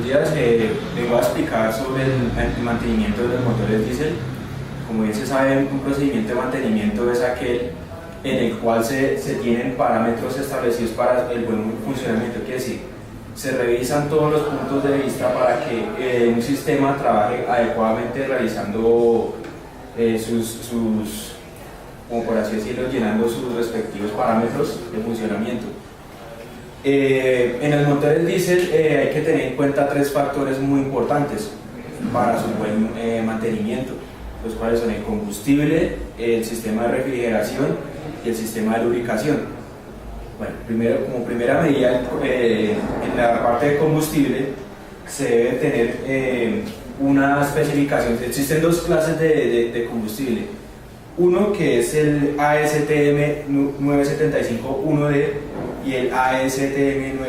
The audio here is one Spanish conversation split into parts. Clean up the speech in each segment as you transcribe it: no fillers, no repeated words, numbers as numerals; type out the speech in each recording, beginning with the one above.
días. Vengo a explicar sobre el mantenimiento de los motores diésel. Como bien se sabe, un procedimiento de mantenimiento es aquel en el cual se tienen parámetros establecidos para el buen funcionamiento. Quiere decir, se revisan todos los puntos de vista para que un sistema trabaje adecuadamente realizando como por así decirlo, llenando sus respectivos parámetros de funcionamiento. En los motores diésel hay que tener en cuenta tres factores muy importantes para su buen mantenimiento, los cuales son el combustible, el sistema de refrigeración y el sistema de lubricación. Bueno, como primera medida, en la parte de combustible se debe tener una especificación. Existen dos clases de combustible. Uno que es el ASTM 975-1D y el ASTM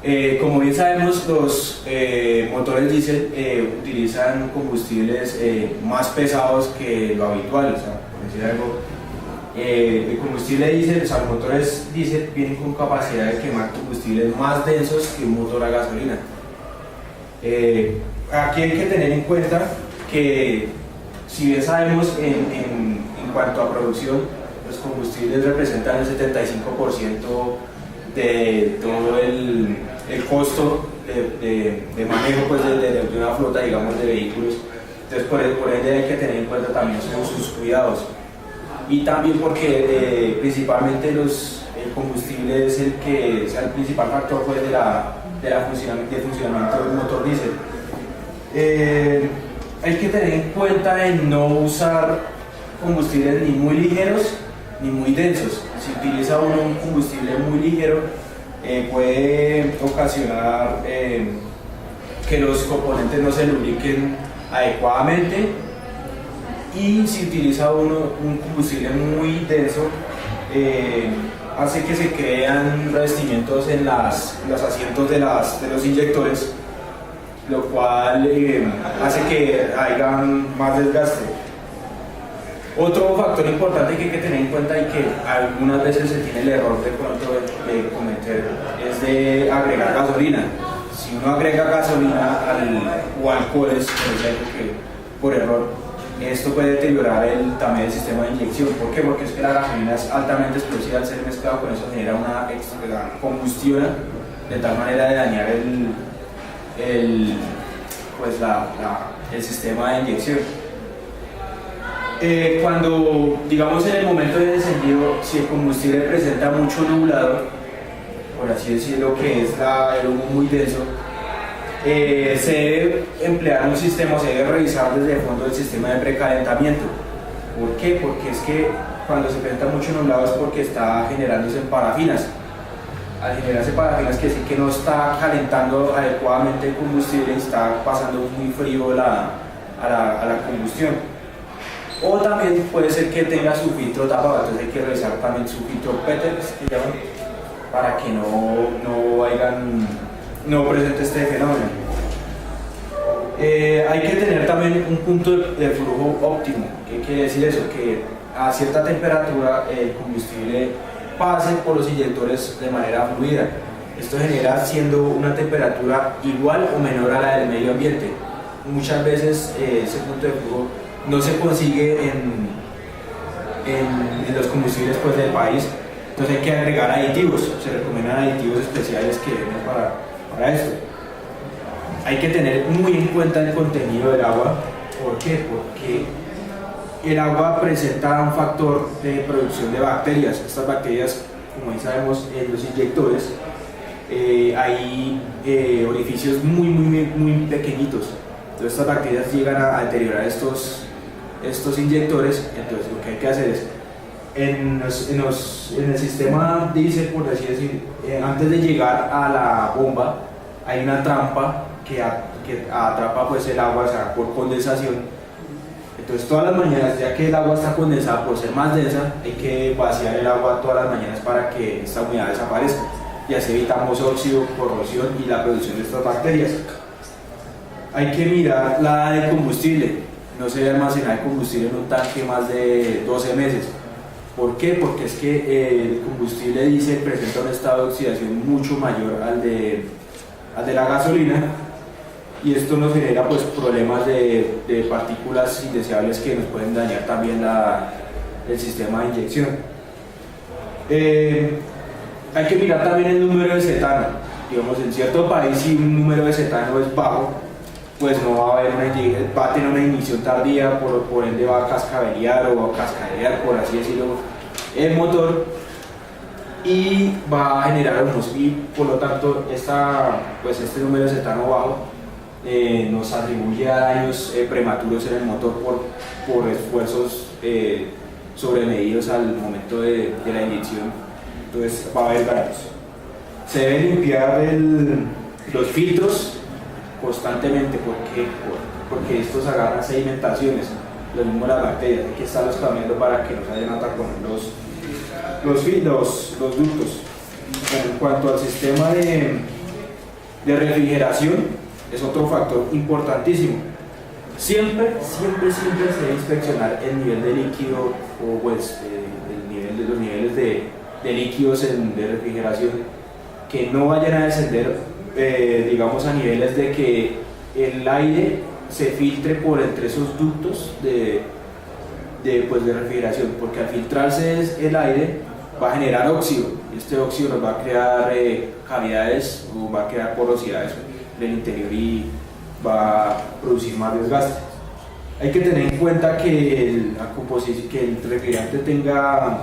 975-2D. Como bien sabemos, los motores diésel utilizan combustibles más pesados que lo habitual. O sea, por decir algo, el combustible diésel, o sea, los motores diésel vienen con capacidad de quemar combustibles más densos que un motor a gasolina. Aquí hay que tener en cuenta que, si bien sabemos en cuanto a producción, los combustibles representan el 75% de todo el costo de manejo, pues, de una flota, digamos, de vehículos. Entonces, por ende hay que tener en cuenta también sus cuidados. Y también porque principalmente el combustible es el principal factor, pues, del funcionamiento del motor diésel. Hay que tener en cuenta en no usar combustibles ni muy ligeros ni muy densos. Si utiliza uno un combustible muy ligero, puede ocasionar que los componentes no se lubriquen adecuadamente, y si utiliza uno un combustible muy denso, hace que se crean revestimientos en los asientos de los inyectores, lo cual hace que haya más desgaste. Otro factor importante que hay que tener en cuenta y que algunas veces se tiene el error de pronto de cometer es de agregar gasolina. Si uno agrega gasolina o alcoholes, por ejemplo, por error, esto puede deteriorar también el sistema de inyección. ¿Por qué? Porque es que la gasolina es altamente explosiva. Al ser mezclado con eso genera una combustión de tal manera de dañar el sistema de inyección. Cuando, digamos, en el momento de encendido, si el combustible presenta mucho nublado, por así decirlo, que es el humo muy denso, se debe emplear un sistema, se debe revisar desde el fondo el sistema de precalentamiento. ¿Por qué? Porque es que cuando se presenta mucho nublado es porque está generándose parafinas. Al generarse parafinas quiere decir que no está calentando adecuadamente el combustible y está pasando muy frío a la combustión. O también puede ser que tenga su filtro tapado, entonces hay que revisar también su filtro Peters, que llaman, para que no presente este fenómeno. Hay que tener también un punto de flujo óptimo. ¿Qué quiere decir eso? Que a cierta temperatura el combustible pase por los inyectores de manera fluida. Esto genera siendo una temperatura igual o menor a la del medio ambiente. Muchas veces ese punto de flujo no se consigue en los combustibles, pues, del país. Entonces hay que agregar aditivos. Se recomiendan aditivos especiales que vienen para esto. Hay que tener muy en cuenta el contenido del agua. ¿Por qué? Porque el agua presenta un factor de producción de bacterias. Estas bacterias, como ya sabemos, en los inyectores hay orificios muy pequeñitos. Entonces estas bacterias llegan a deteriorar estos inyectores. Entonces lo que hay que hacer es, en el sistema diésel, por así decir, antes de llegar a la bomba hay una trampa que atrapa, pues, el agua, o sea, por condensación. Entonces todas las mañanas, ya que el agua está condensada por ser más densa, hay que vaciar el agua todas las mañanas para que esta humedad desaparezca, y así evitamos óxido, corrosión y la producción de estas bacterias. Hay que mirar la de combustible. No se debe almacenar el combustible en un tanque más de 12 meses. ¿Por qué? Porque es que el combustible diésel presenta un estado de oxidación mucho mayor al de al de la gasolina, y esto nos genera pues problemas de partículas indeseables que nos pueden dañar también el sistema de inyección. Hay que mirar también el número de cetano. Digamos, en cierto país, si un número de cetano es bajo, pues no va a haber va a tener una ignición tardía, por ende va a cascabelear o a cascadear, por así decirlo, el motor, y va a generar humos, y por lo tanto pues este número de cetano bajo nos atribuye a daños prematuros en el motor por esfuerzos sobremedidos al momento de la inyección. Entonces va a haber daños. Se debe limpiar los filtros constantemente porque estos agarran sedimentaciones, lo mismo las bacterias, hay que estarlos cambiando para que no se vayan a atacar los ductos. Bueno, en cuanto al sistema de refrigeración, es otro factor importantísimo. Siempre se debe inspeccionar el nivel de líquido o pues los niveles de líquidos de refrigeración, que no vayan a descender digamos a niveles de que el aire se filtre por entre esos ductos de refrigeración, porque al filtrarse el aire va a generar óxido, y este óxido nos va a crear cavidades o va a crear porosidades en el interior y va a producir más desgaste. Hay que tener en cuenta que el refrigerante tenga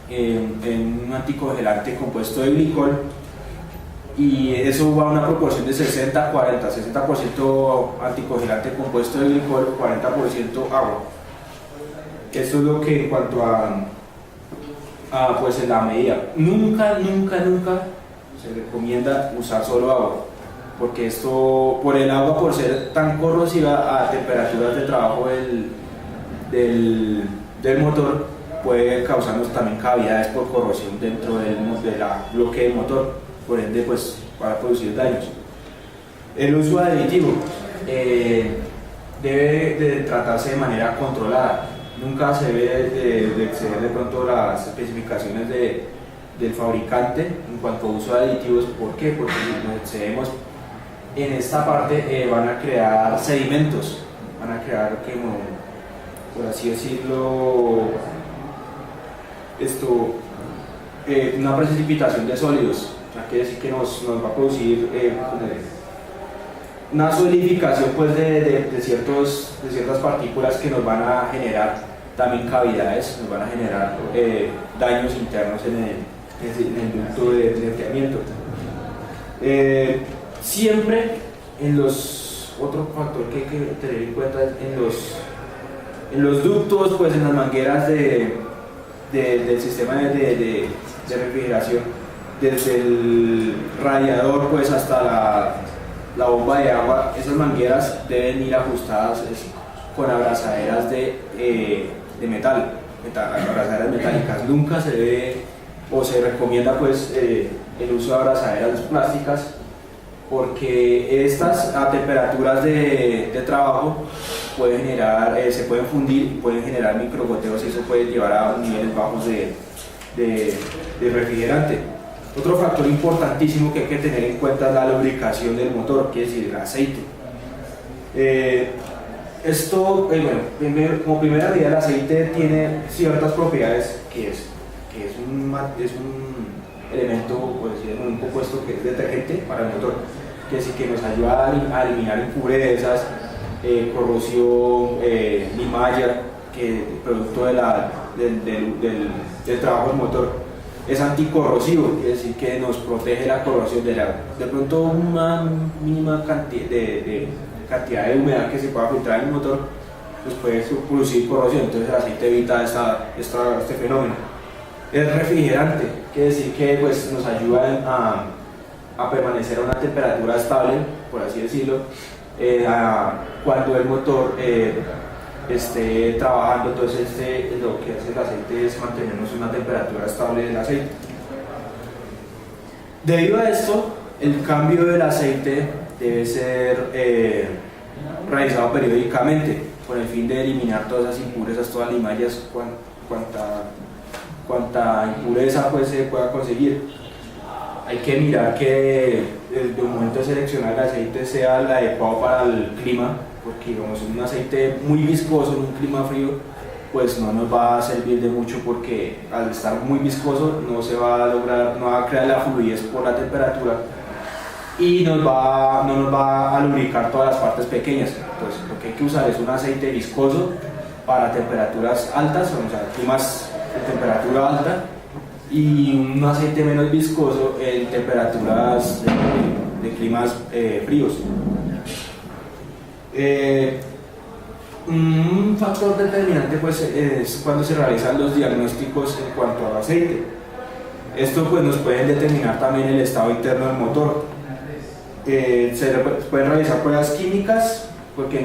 un anticongelante compuesto de glicol, y eso va a una proporción de 60-40, 60% anticongelante compuesto de glicol, 40% agua. Esto es lo que en cuanto a pues en la medida. Nunca se recomienda usar solo agua, porque por el agua, por ser tan corrosiva a temperaturas de trabajo del motor, puede causarnos también cavidades por corrosión dentro del bloque del motor, por ende pues para producir daños. El uso de aditivo debe de tratarse de manera controlada. Nunca se debe de exceder de pronto las especificaciones del fabricante en cuanto a uso de aditivos. ¿Por qué? Porque si nos excedemos en esta parte van a crear sedimentos, van a crear, por así decirlo, una precipitación de sólidos. O sea, quiere decir que nos va a producir una solidificación pues, de ciertas partículas que nos van a generar también cavidades, nos van a generar daños internos en el ducto de enfriamiento. Siempre otro factor que hay que tener en cuenta es en los ductos, pues en las mangueras del sistema de refrigeración, desde el radiador pues hasta la bomba de agua. Esas mangueras deben ir ajustadas con abrazaderas de metal, abrazaderas metálicas. Nunca se debe o se recomienda pues el uso de abrazaderas plásticas, porque estas a temperaturas de trabajo se pueden fundir y pueden generar microgoteos, y eso puede llevar a niveles bajos de refrigerante. Otro factor importantísimo que hay que tener en cuenta es la lubricación del motor, que es decir, el aceite. Como primera medida, el aceite tiene ciertas propiedades, que es un elemento, por decirlo, un compuesto que es detergente para el motor, que es decir, que nos ayuda a eliminar impurezas, corrosión, limalla, que producto del trabajo del motor. Es anticorrosivo, quiere decir que nos protege la corrosión del agua. De pronto una mínima cantidad de humedad que se pueda filtrar en el motor pues puede producir corrosión, entonces el aceite evita este fenómeno. Es refrigerante, quiere decir que pues, nos ayuda a permanecer a una temperatura estable, por así decirlo, cuando el motor esté trabajando. Entonces lo que hace el aceite es mantenernos una temperatura estable del aceite. Debido a esto, el cambio del aceite debe ser realizado periódicamente, con el fin de eliminar todas esas impurezas, todas las limallas, cuanta impureza pues, se pueda conseguir. hay que mirar que el momento de seleccionar el aceite sea el adecuado para el clima, porque digamos un aceite muy viscoso en un clima frío pues no nos va a servir de mucho, porque al estar muy viscoso no se va a lograr, no va a crear la fluidez por la temperatura y no nos va a lubricar todas las partes pequeñas. Entonces lo que hay que usar es un aceite viscoso para temperaturas altas, o sea, climas de temperatura alta, y un aceite menos viscoso en temperaturas de climas fríos. Un factor determinante pues, es cuando se realizan los diagnósticos en cuanto al aceite. Esto pues, nos puede determinar también el estado interno del motor. Se pueden realizar pruebas químicas, porque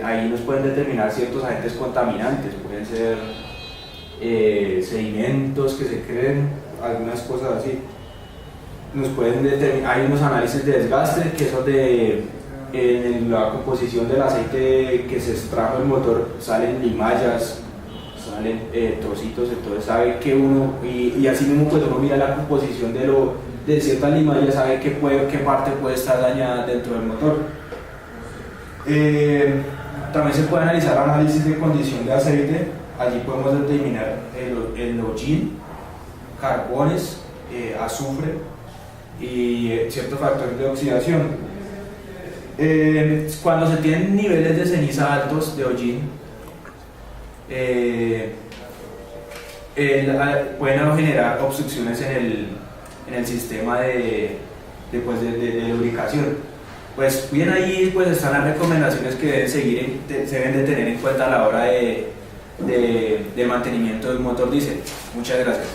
ahí nos pueden determinar ciertos agentes contaminantes, pueden ser sedimentos que se creen, algunas cosas así. Nos pueden determinar, hay unos análisis de desgaste, que eso en la composición del aceite que se extrajo del motor salen limallas, salen trocitos, entonces sabe que uno, y así mismo pues uno mira la composición de ciertas limallas, sabe qué parte puede estar dañada dentro del motor. También se puede analizar análisis de condición de aceite, allí podemos determinar el hollín, carbones, azufre y ciertos factores de oxidación. Cuando se tienen niveles de ceniza altos de hollín, pueden generar obstrucciones en el sistema de lubricación. Pues bien, ahí pues están las recomendaciones que se deben de tener en cuenta a la hora de mantenimiento del motor diésel. Muchas gracias.